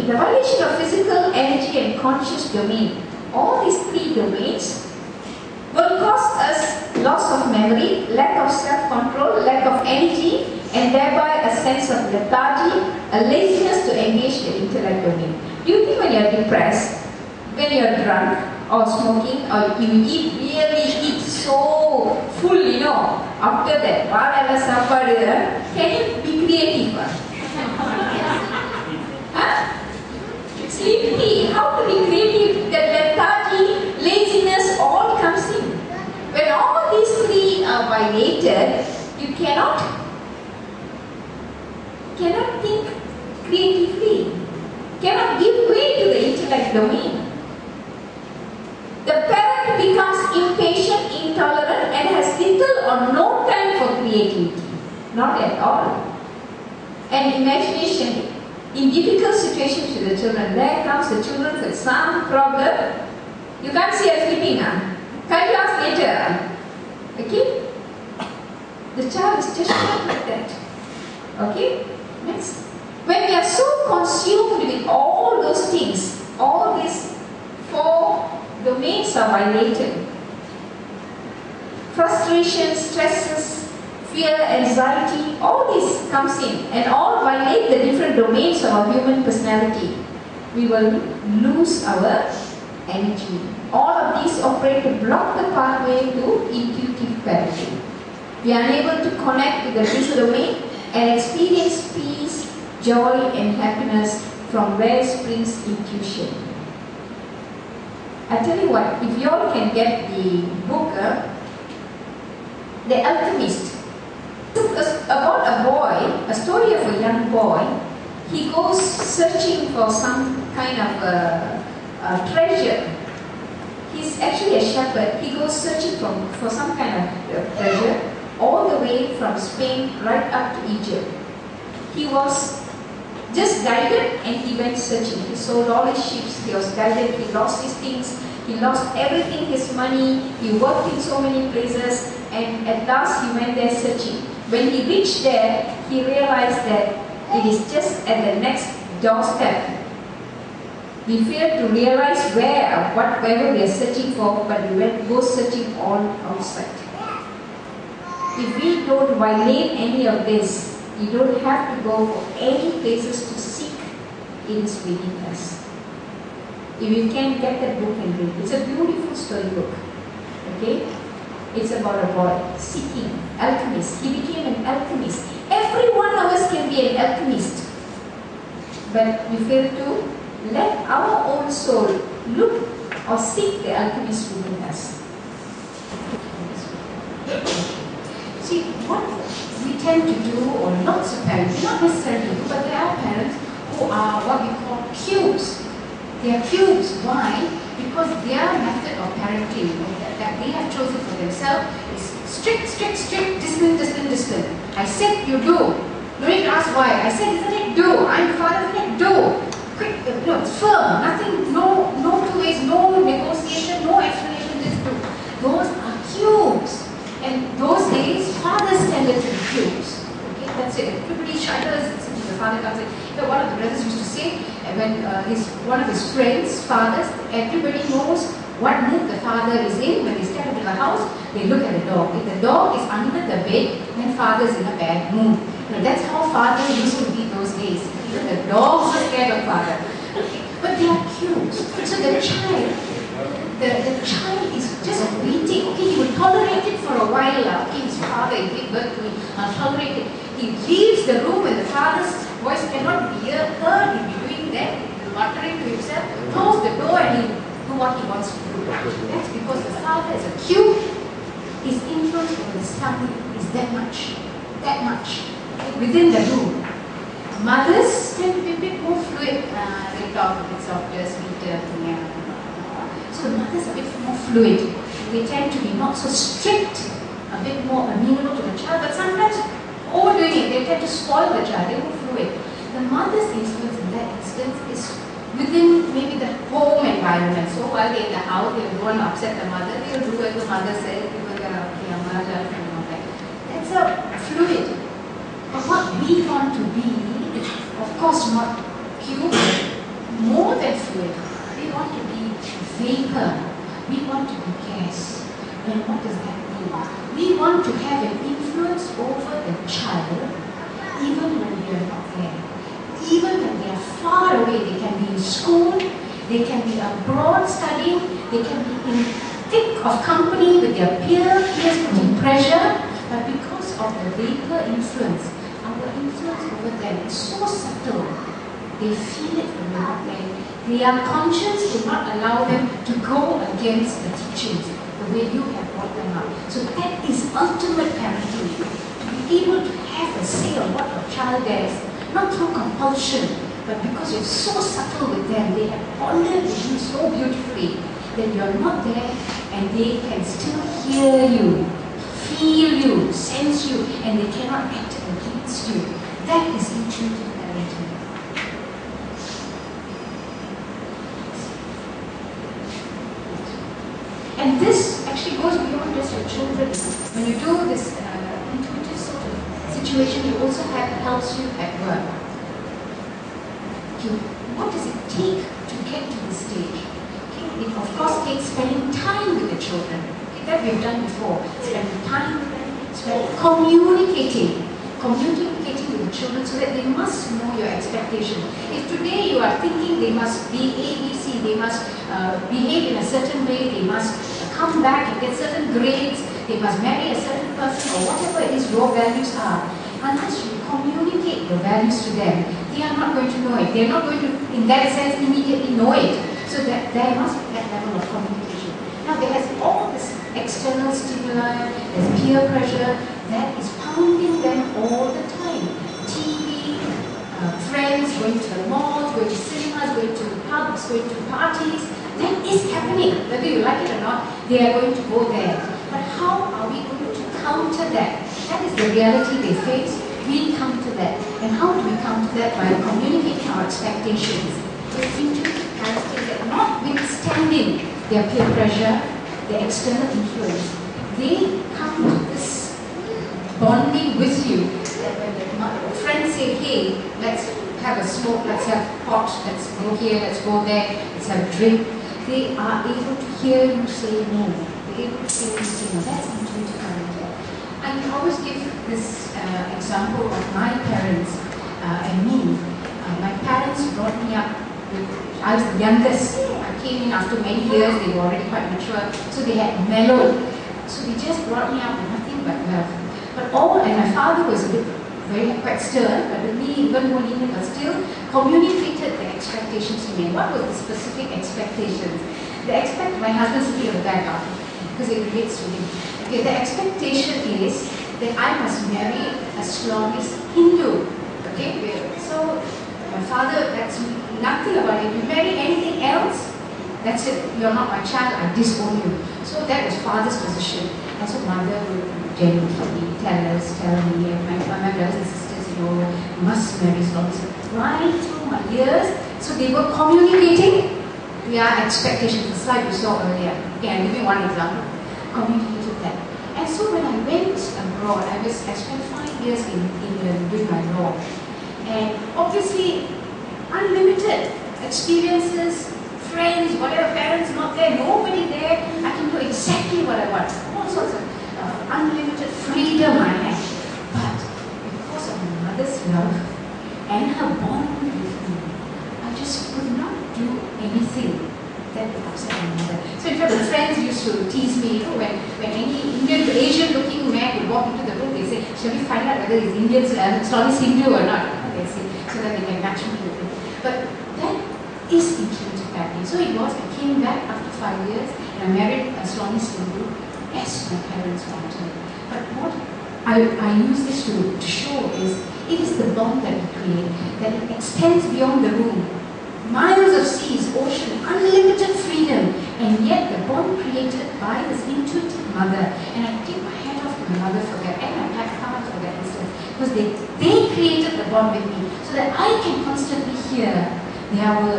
the violation of physical, energy and conscious domain. All these three domains will cause us loss of memory, lack of self-control, lack of energy, and thereby a sense of lethargy, a laziness to engage the intellect domain. Do you think when you are depressed, when you are drunk, or smoking, or you eat so full, you know, after that, can you be creative? Huh? Sleepy, how to be creative? The lethargy, laziness, all comes in. When all these three are violated, you cannot think creatively, cannot give way to the intellect domain. The parent becomes impatient, intolerant, and has little or no time for creativity. Not at all. And imagination. In difficult situations with the children, there comes the children with some problem. You can't see us sleeping. Can you ask later? Okay? The child is just like that. Okay? Next. When we are so consumed with all those things, all these four domains are violated. Frustration, stresses, fear, anxiety, all this comes in and all violate the different domains of our human personality. We will lose our energy. All of these operate to block the pathway to intuitive parenting. We are unable to connect with the physical domain and experience peace, joy and happiness from where springs intuition. I tell you what, if you all can get the book, The Alchemist. About a boy, a story of a young boy. He goes searching for some kind of treasure. He's actually a shepherd. He goes searching for some kind of treasure all the way from Spain right up to Egypt. He was just guided and he went searching. He sold all his sheep, he was guided, he lost his things, he lost everything, his money, he worked in so many places, and at last he went there searching. When he reached there, he realized that it is just at the next doorstep. We failed to realize whatever we are searching for, but we go searching all outside. If we don't violate any of this, you don't have to go for any places to seek. It is within us. If you can get that book and read, it's a beautiful storybook. Okay? It's about a boy seeking, alchemist. He became an alchemist. Every one of us can be an alchemist. But we fail to let our own soul look or seek the alchemist within us. See, what we tend to do, or lots of parents, not necessarily do, but there are parents who are what we call cubes. They are cubes. Why? Because their method of parenting that they have chosen for themselves is strict, discipline. I said you do. No need to ask why. I said, isn't it do? I'm father, isn't it do? Quick, no, it's firm. Nothing, no two ways, no negotiation, no explanation, just do. Those are cubes. And those days, fathers tended to be cubes. Okay, that's it. Everybody shudders. The father comes in. You know, one of the brothers used to say, when one of his friends, fathers, everybody knows what mood the father is in. When they step into the house, they look at the dog. If the dog is under the bed, then father is in a bad mood. You know, that's how father used to be those days. Even the dogs are scared of father. Okay. But they are cute. So the child is just waiting. Okay, he will tolerate it for a while. Okay, his father gave birth to him. I'll tolerate it. He leaves the room and the father's voice cannot be heard. He'll be doing that, muttering to himself. Close the door and he'll do what he wants to do. That's because the father is a cube. His influence over his family is that much. Within the room. Mothers tend to be a bit more fluid. They talk a bit softer, sweeter. So the mothers are a bit more fluid. They tend to be not so strict, a bit more amenable to the child, but sometimes overdoing it. They tend to spoil the child. They're more fluid. The mother's influence in that instance is within maybe the home environment. So while they're in the house, they don't want to upset the mother. They will do as the mother says. That's a fluid. But what we want to be is, of course, not cute, it. We want to be vapor. We want to be gas. And what does that mean? We want to have an influence over the child even when we are not there. Even when they are far away, they can be in school, they can be abroad studying, they can be in thick of company with their peers putting pressure, but because of the vapor influence, our influence over them is so subtle. They feel it when we are not there. Their conscience will not allow them to go against the teachings, the way you have brought them up. So that is ultimate parenting. To be able to have a say on what your child does, not through compulsion, but because you're so subtle with them, they have bonded with you so beautifully that you're not there and they can still hear you, feel you, sense you, and they cannot act against you. That is intuitive parenting. And this actually goes beyond just your children. When you do this intuitive sort of situation, it also helps you at work. Okay, what does it take to get to this stage? Okay, it of course takes spending time with the children. Okay, that we've done before. Spending time with them, communicating with the children so that they must know your expectation. If today you are thinking they must be ABC, they must behave in a certain way, they must come back and get certain grades, they must marry a certain person, or whatever it is your values are, unless you communicate your values to them, they are not going to know it. They are not going to, in that sense, immediately know it. So that there must be that level of communication. Now there has all this external stimuli, there's peer pressure, that is pounding them all the time. TV, friends, going to the malls, going to cinemas, going to pubs, going to parties. That is happening. Whether you like it or not, they are going to go there. But how are we going to counter that? That is the reality they face. We counter that. And how do we counter that? By communicating our expectations. With intuitive parenting that notwithstanding their peer pressure, their external influence, they come to this bonding with you. When friends say, hey, let's have a smoke, let's have pot, let's go here, let's go there, let's have a drink. They are able to hear you say no. They're able to hear you say no. That's intuitive parenting. I can always give this example of my parents and me. My parents brought me up I was the youngest. I came in after many years, they were already quite mature, so they had mellowed. So they just brought me up with nothing but love. And my father was a bit quite stern, but with me even more lenient, but still communicated the expectations to me. What were the specific expectations? My husband sitting at the back up, because it relates to him. Okay, the expectation is that I must marry a Islamist Hindu. Okay, so my father, that's nothing about it. You marry anything else, that's it. You're not my child, I disown you. So that was father's position. And so mother would gently tell me, and my brothers and sisters, you must marry Islamist. Right through my years, so they were communicating their expectations, the slide you saw earlier. Okay, I'll give you one example. Communicated that. And so when I went abroad, I spent 5 years in England doing my law. And obviously, unlimited experiences, friends, whatever, parents not there, nobody there, I can do exactly what I want. All sorts of unlimited freedom I have. But because of my mother's love and her bond with me, I just could not do anything that would upset my mother. So in fact, the friends used to tease me, when any Indian, Asian looking man would walk into the room, they say, shall we find out whether he's Indian, Islamist Hindu or not? They say, so that they can match me with him. But that is intuitive parenting. So it was, I came back after 5 years and I married a Islamist Hindu as my parents wanted. But what I use this to show is, it is the bond that we create, that it extends beyond the room. Miles of seas, ocean, unlimited freedom, and yet the bond created by this intuitive mother. And I take my hat off to my mother for that, and my father for that instance, because they created the bond with me, so that I can constantly hear their words.